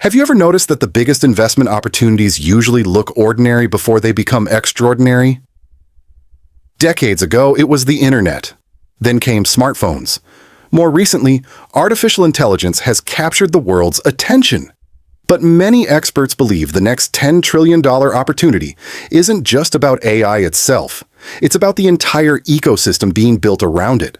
Have you ever noticed that the biggest investment opportunities usually look ordinary before they become extraordinary? Decades ago, it was the internet. Then came smartphones. More recently, artificial intelligence has captured the world's attention. But many experts believe the next $10 trillion opportunity isn't just about AI itself. It's about the entire ecosystem being built around it.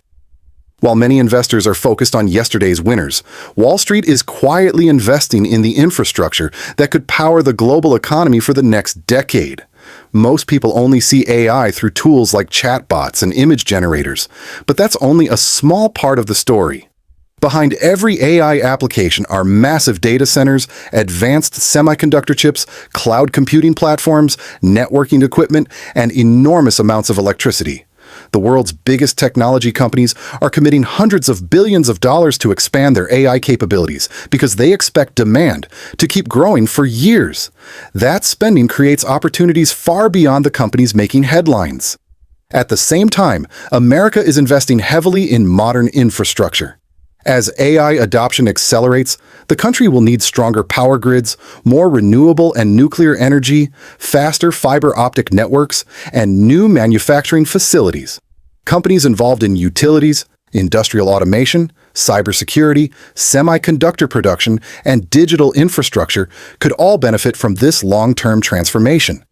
While many investors are focused on yesterday's winners, Wall Street is quietly investing in the infrastructure that could power the global economy for the next decade. Most people only see AI through tools like chatbots and image generators, but that's only a small part of the story. Behind every AI application are massive data centers, advanced semiconductor chips, cloud computing platforms, networking equipment, and enormous amounts of electricity. The world's biggest technology companies are committing hundreds of billions of dollars to expand their AI capabilities because they expect demand to keep growing for years. That spending creates opportunities far beyond the companies making headlines. At the same time, America is investing heavily in modern infrastructure. As AI adoption accelerates, the country will need stronger power grids, more renewable and nuclear energy, faster fiber optic networks, and new manufacturing facilities. Companies involved in utilities, industrial automation, cybersecurity, semiconductor production, and digital infrastructure could all benefit from this long-term transformation.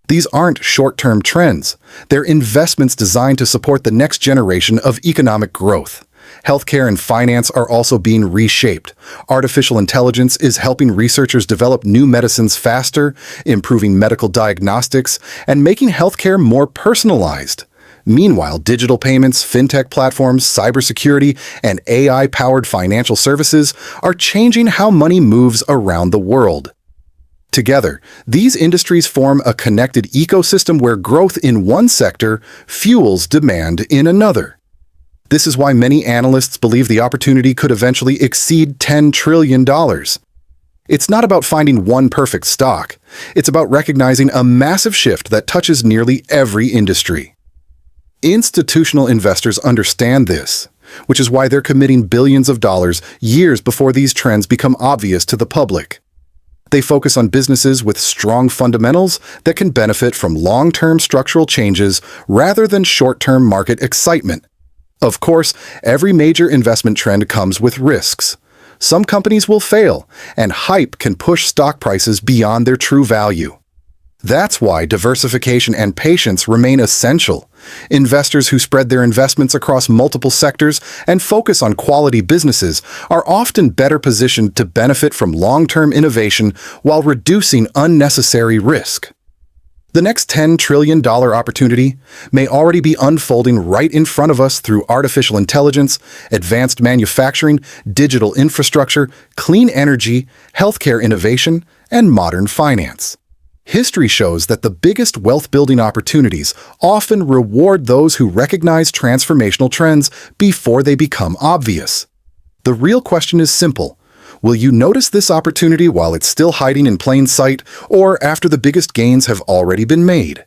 These aren't short-term trends. They're investments designed to support the next generation of economic growth. Healthcare and finance are also being reshaped. Artificial intelligence is helping researchers develop new medicines faster, improving medical diagnostics, and making healthcare more personalized. Meanwhile, digital payments, fintech platforms, cybersecurity, and AI-powered financial services are changing how money moves around the world. Together, these industries form a connected ecosystem where growth in one sector fuels demand in another. This is why many analysts believe the opportunity could eventually exceed $10 trillion. It's not about finding one perfect stock. It's about recognizing a massive shift that touches nearly every industry. Institutional investors understand this, which is why they're committing billions of dollars years before these trends become obvious to the public. They focus on businesses with strong fundamentals that can benefit from long-term structural changes rather than short-term market excitement. Of course, every major investment trend comes with risks. Some companies will fail, and hype can push stock prices beyond their true value. That's why diversification and patience remain essential. Investors who spread their investments across multiple sectors and focus on quality businesses are often better positioned to benefit from long-term innovation while reducing unnecessary risk. The next $10 trillion opportunity may already be unfolding right in front of us through artificial intelligence, advanced manufacturing, digital infrastructure, clean energy, healthcare innovation, and modern finance. History shows that the biggest wealth-building opportunities often reward those who recognize transformational trends before they become obvious. The real question is simple. Will you notice this opportunity while it's still hiding in plain sight, or after the biggest gains have already been made?